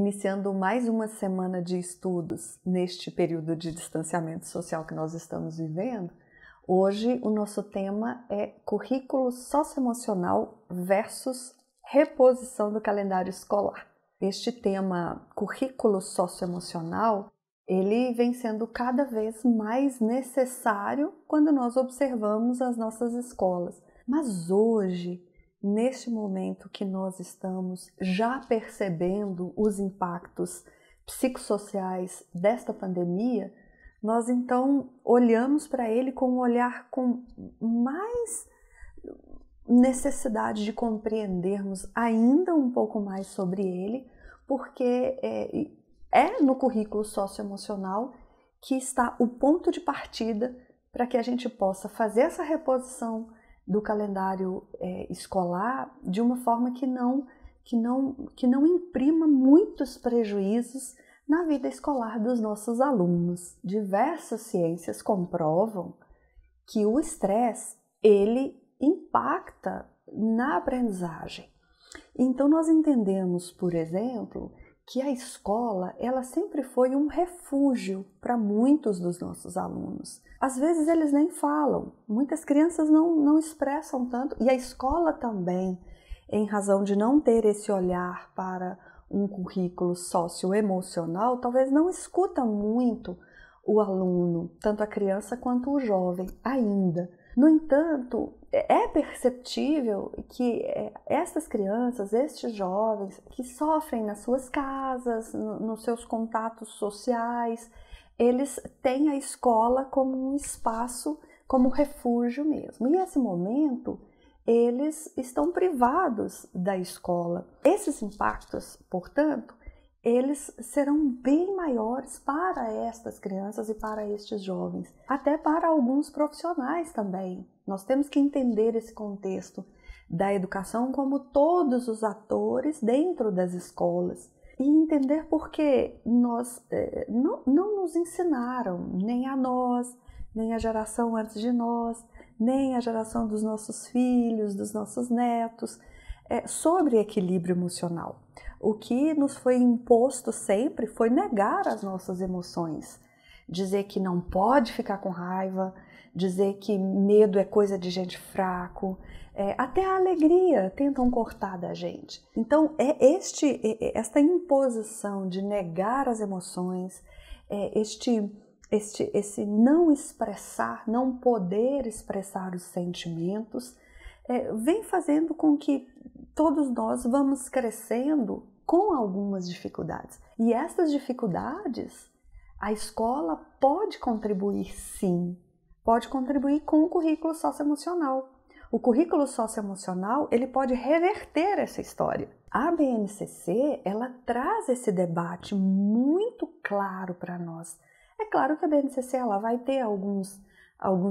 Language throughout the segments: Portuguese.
iniciando mais uma semana de estudos neste período de distanciamento social que nós estamos vivendo. Hoje o nosso tema é currículo socioemocional versus reposição do calendário escolar. Este tema, currículo socioemocional, ele vem sendo cada vez mais necessário quando nós observamos as nossas escolas. Mas hoje, neste momento que nós estamos já percebendo os impactos psicossociais desta pandemia, nós então olhamos para ele com um olhar com mais necessidade de compreendermos ainda um pouco mais sobre ele, porque é no currículo socioemocional que está o ponto de partida para que a gente possa fazer essa reposição do calendário escolar de uma forma que não imprima muitos prejuízos na vida escolar dos nossos alunos. Diversas ciências comprovam que o estresse, ele impacta na aprendizagem. Então nós entendemos, por exemplo, que a escola, ela sempre foi um refúgio para muitos dos nossos alunos. Às vezes eles nem falam, muitas crianças não expressam tanto, e a escola também, em razão de não ter esse olhar para um currículo socioemocional, talvez não escuta muito o aluno, tanto a criança quanto o jovem ainda. No entanto, é perceptível que estas crianças, estes jovens que sofrem nas suas casas, nos seus contatos sociais, eles têm a escola como um espaço, como refúgio mesmo. E nesse momento, eles estão privados da escola. Esses impactos, portanto, eles serão bem maiores para estas crianças e para estes jovens, até para alguns profissionais também. Nós temos que entender esse contexto da educação como todos os atores dentro das escolas e entender por que nós não nos ensinaram, nem a nós, nem a geração antes de nós, nem a geração dos nossos filhos, dos nossos netos, sobre equilíbrio emocional. O que nos foi imposto sempre foi negar as nossas emoções, dizer que não pode ficar com raiva, dizer que medo é coisa de gente fraco, até a alegria tentam cortar da gente. Então esta imposição de negar as emoções, esse não expressar, não poder expressar os sentimentos, vem fazendo com que todos nós vamos crescendo com algumas dificuldades. E essas dificuldades, a escola pode contribuir sim, pode contribuir com o currículo socioemocional. O currículo socioemocional, ele pode reverter essa história. A BNCC, ela traz esse debate muito claro para nós. É claro que a BNCC ela vai ter alguns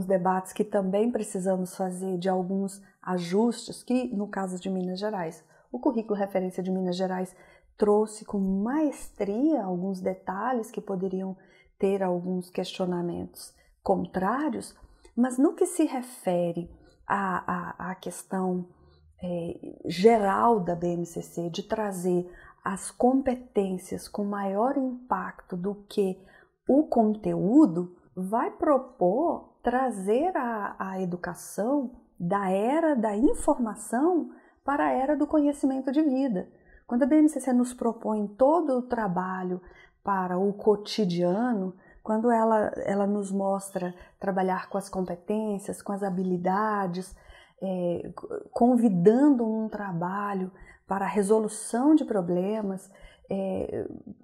debates que também precisamos fazer, de alguns ajustes, que no caso de Minas Gerais, o currículo referência de Minas Gerais trouxe com maestria alguns detalhes que poderiam ter alguns questionamentos contrários, mas no que se refere à questão geral da BNCC, de trazer as competências com maior impacto do que o conteúdo, vai propor trazer a educação da era da informação para a era do conhecimento de vida. Quando a BNCC nos propõe todo o trabalho para o cotidiano, quando ela nos mostra trabalhar com as competências, com as habilidades, convidando um trabalho para a resolução de problemas,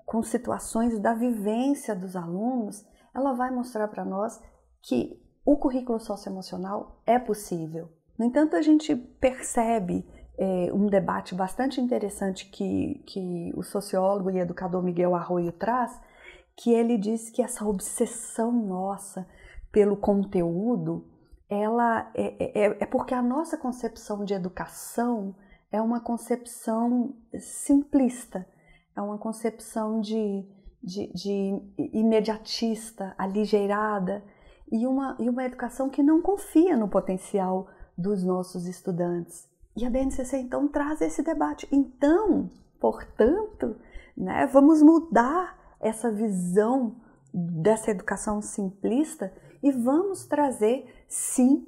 com situações da vivência dos alunos, ela vai mostrar para nós que o currículo socioemocional é possível. No entanto, a gente percebe um debate bastante interessante que o sociólogo e educador Miguel Arroyo traz, que ele diz que essa obsessão nossa pelo conteúdo, ela é porque a nossa concepção de educação é uma concepção simplista, é uma concepção de imediatista, aligeirada, e uma educação que não confia no potencial dos nossos estudantes. E a BNCC então traz esse debate. Então, portanto, né? Vamos mudar essa visão dessa educação simplista e vamos trazer, sim,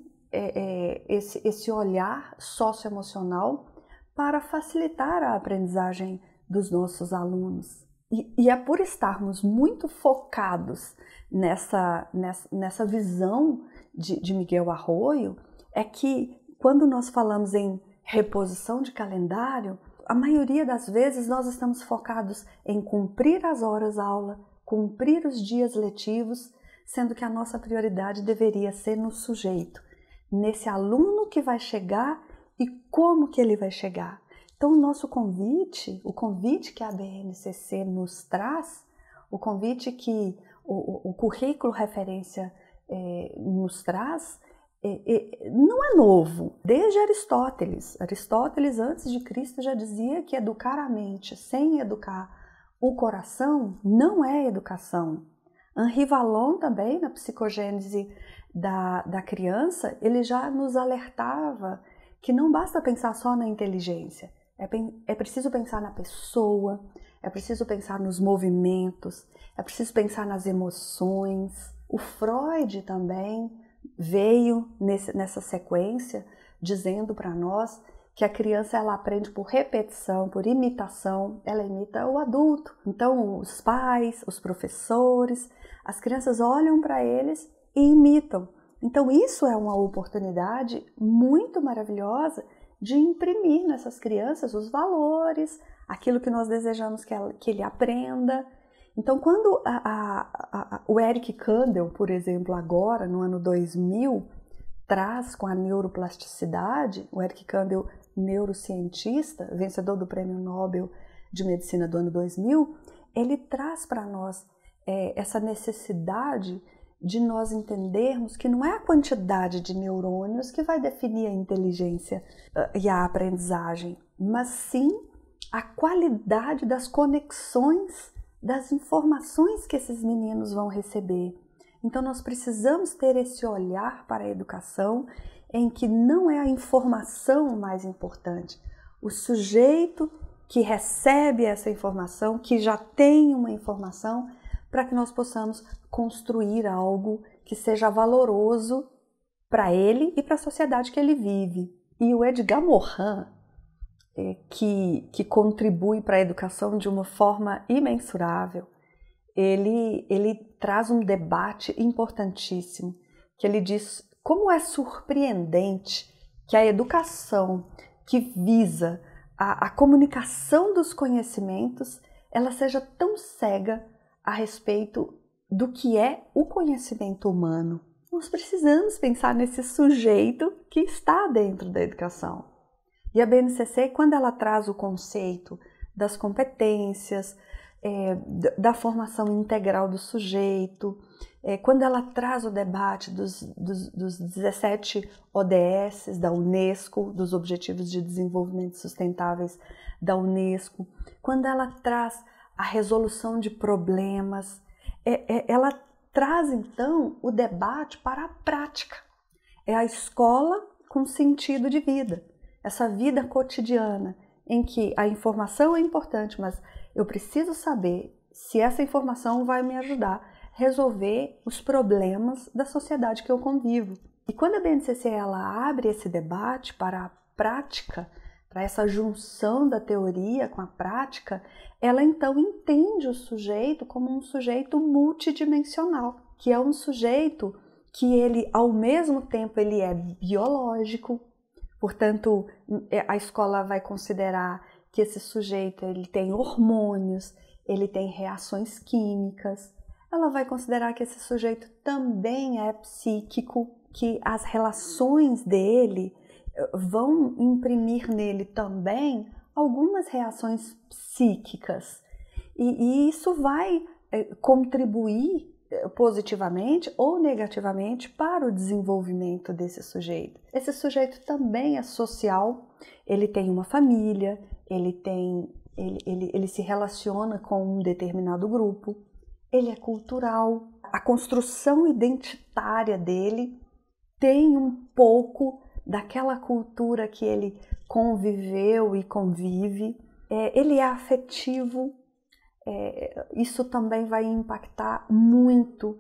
esse olhar socioemocional para facilitar a aprendizagem dos nossos alunos. E é por estarmos muito focados nessa visão de Miguel Arroyo, é que quando nós falamos em reposição de calendário, a maioria das vezes nós estamos focados em cumprir as horas-aula, cumprir os dias letivos, sendo que a nossa prioridade deveria ser no sujeito, nesse aluno que vai chegar e como que ele vai chegar. Então, o nosso convite, o convite que a BNCC nos traz, o convite que o currículo referência nos traz, não é novo. Desde Aristóteles. Aristóteles, antes de Cristo, já dizia que educar a mente sem educar o coração não é educação. Henri Vallon também, na psicogênese da criança, ele já nos alertava que não basta pensar só na inteligência. É preciso pensar na pessoa, é preciso pensar nos movimentos, é preciso pensar nas emoções. O Freud também veio nessa sequência dizendo para nós que a criança ela aprende por repetição, por imitação, ela imita o adulto. Então os pais, os professores, as crianças olham para eles e imitam. Então isso é uma oportunidade muito maravilhosa de imprimir nessas crianças os valores, aquilo que nós desejamos que ele aprenda. Então, quando o Eric Kandel, por exemplo, agora, no ano 2000, traz com a neuroplasticidade, o Eric Kandel, neurocientista, vencedor do Prêmio Nobel de Medicina do ano 2000, ele traz para nós essa necessidade de nós entendermos que não é a quantidade de neurônios que vai definir a inteligência e a aprendizagem, mas sim a qualidade das conexões, das informações que esses meninos vão receber. Então nós precisamos ter esse olhar para a educação em que não é a informação o mais importante, o sujeito que recebe essa informação, que já tem uma informação, para que nós possamos construir algo que seja valoroso para ele e para a sociedade que ele vive. E o Edgar Morin, que contribui para a educação de uma forma imensurável, ele traz um debate importantíssimo, que ele diz como é surpreendente que a educação que visa a comunicação dos conhecimentos, ela seja tão cega a respeito do que é o conhecimento humano. Nós precisamos pensar nesse sujeito que está dentro da educação. E a BNCC, quando ela traz o conceito das competências, da formação integral do sujeito, quando ela traz o debate dos 17 ODS da Unesco, dos Objetivos de Desenvolvimento Sustentáveis da Unesco, quando ela traz a resolução de problemas, ela traz então o debate para a prática. É a escola com sentido de vida, essa vida cotidiana em que a informação é importante, mas eu preciso saber se essa informação vai me ajudar a resolver os problemas da sociedade que eu convivo. E quando a BNCC ela abre esse debate para a prática, para essa junção da teoria com a prática, ela então entende o sujeito como um sujeito multidimensional, que é um sujeito que ele, ao mesmo tempo, ele é biológico, portanto, a escola vai considerar que esse sujeito ele tem hormônios, ele tem reações químicas, ela vai considerar que esse sujeito também é psíquico, que as relações dele vão imprimir nele também algumas reações psíquicas e isso vai contribuir positivamente ou negativamente para o desenvolvimento desse sujeito. Esse sujeito também é social, ele tem uma família, ele se relaciona com um determinado grupo, ele é cultural, a construção identitária dele tem um pouco daquela cultura que ele conviveu e convive, ele é afetivo, isso também vai impactar muito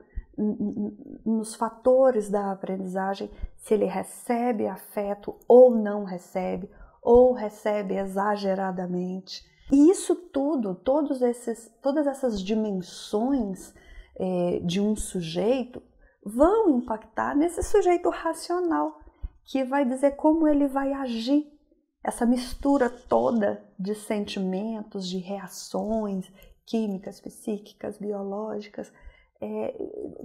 nos fatores da aprendizagem, se ele recebe afeto ou não recebe, ou recebe exageradamente. E isso tudo, todas essas dimensões de um sujeito vão impactar nesse sujeito racional, que vai dizer como ele vai agir. Essa mistura toda de sentimentos, de reações químicas, psíquicas, biológicas,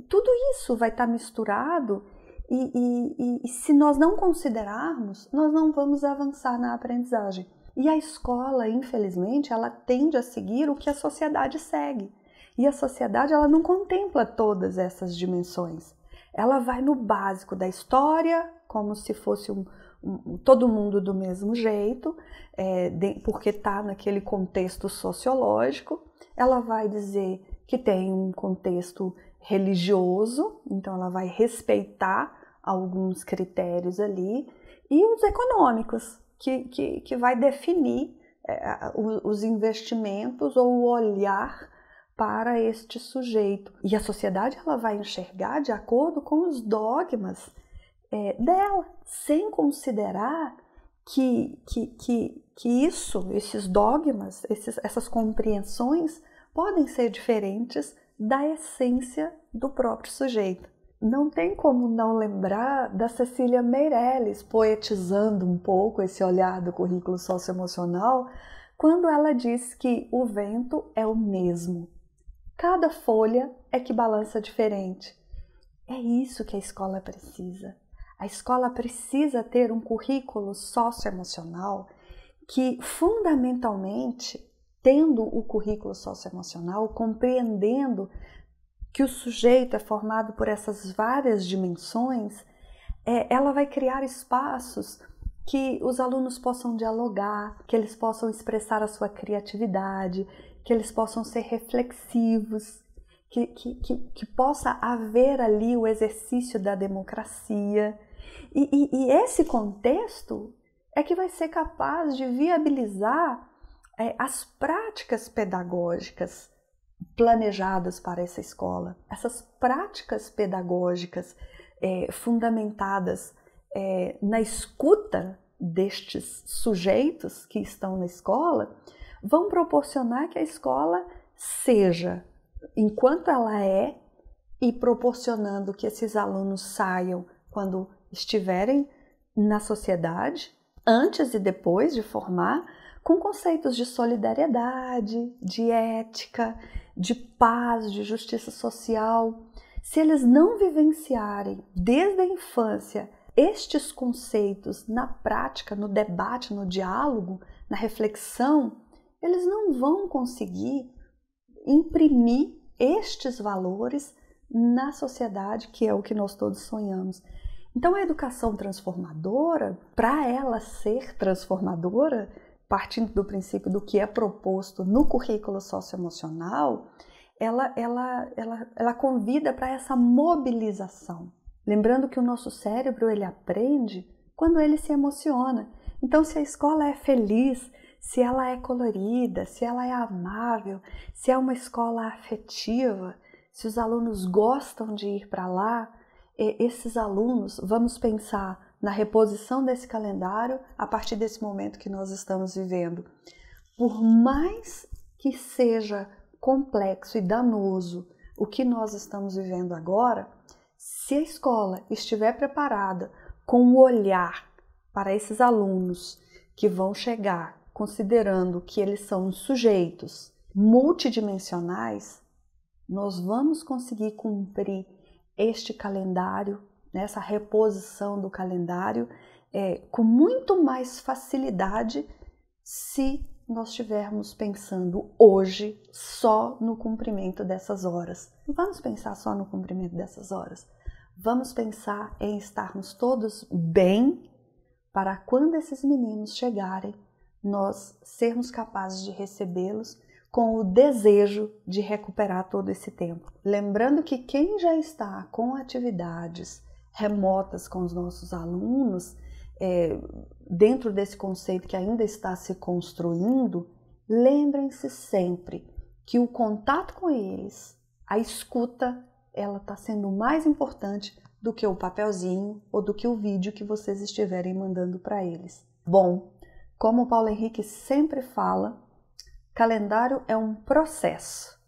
tudo isso vai estar misturado e se nós não considerarmos, nós não vamos avançar na aprendizagem. E a escola, infelizmente, ela tende a seguir o que a sociedade segue. E a sociedade, ela não contempla todas essas dimensões. Ela vai no básico da história, como se fosse todo mundo do mesmo jeito, porque está naquele contexto sociológico. Ela vai dizer que tem um contexto religioso, então ela vai respeitar alguns critérios ali, e os econômicos, que vai definir os investimentos ou o olhar para este sujeito. E a sociedade ela vai enxergar de acordo com os dogmas dela, sem considerar que esses dogmas, essas compreensões podem ser diferentes da essência do próprio sujeito. Não tem como não lembrar da Cecília Meirelles, poetizando um pouco esse olhar do currículo socioemocional, quando ela diz que o vento é o mesmo. Cada folha é que balança diferente. É isso que a escola precisa. A escola precisa ter um currículo socioemocional que, fundamentalmente, tendo o currículo socioemocional, compreendendo que o sujeito é formado por essas várias dimensões, ela vai criar espaços que os alunos possam dialogar, que eles possam expressar a sua criatividade, que eles possam ser reflexivos, que possa haver ali o exercício da democracia. E esse contexto é que vai ser capaz de viabilizar as práticas pedagógicas planejadas para essa escola. Essas práticas pedagógicas fundamentadas na escuta destes sujeitos que estão na escola vão proporcionar que a escola seja, enquanto ela e proporcionando que esses alunos saiam quando estiverem na sociedade, antes e depois de formar, com conceitos de solidariedade, de ética, de paz, de justiça social. Se eles não vivenciarem desde a infância estes conceitos na prática, no debate, no diálogo, na reflexão, eles não vão conseguir imprimir estes valores na sociedade, que é o que nós todos sonhamos. Então, a educação transformadora, para ela ser transformadora, partindo do princípio do que é proposto no currículo socioemocional, ela convida para essa mobilização. Lembrando que o nosso cérebro ele aprende quando ele se emociona. Então, se a escola é feliz, se ela é colorida, se ela é amável, se é uma escola afetiva, se os alunos gostam de ir para lá, esses alunos, vamos pensar na reposição desse calendário a partir desse momento que nós estamos vivendo. Por mais que seja complexo e danoso o que nós estamos vivendo agora, se a escola estiver preparada com um olhar para esses alunos que vão chegar, considerando que eles são sujeitos multidimensionais, nós vamos conseguir cumprir este calendário, essa reposição do calendário, com muito mais facilidade se nós estivermos pensando hoje só no cumprimento dessas horas. Não vamos pensar só no cumprimento dessas horas. Vamos pensar em estarmos todos bem para quando esses meninos chegarem, nós sermos capazes de recebê-los com o desejo de recuperar todo esse tempo. Lembrando que quem já está com atividades remotas com os nossos alunos, dentro desse conceito que ainda está se construindo, lembrem-se sempre que o contato com eles, a escuta, ela está sendo mais importante do que o papelzinho ou do que o vídeo que vocês estiverem mandando para eles. Bom, como o Paulo Henrique sempre fala, calendário é um processo.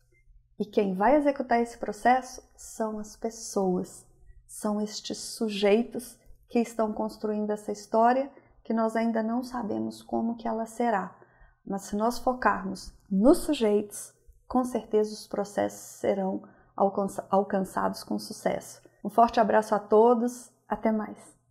E quem vai executar esse processo são as pessoas, são estes sujeitos que estão construindo essa história que nós ainda não sabemos como que ela será. Mas se nós focarmos nos sujeitos, com certeza os processos serão alcançados com sucesso. Um forte abraço a todos, até mais!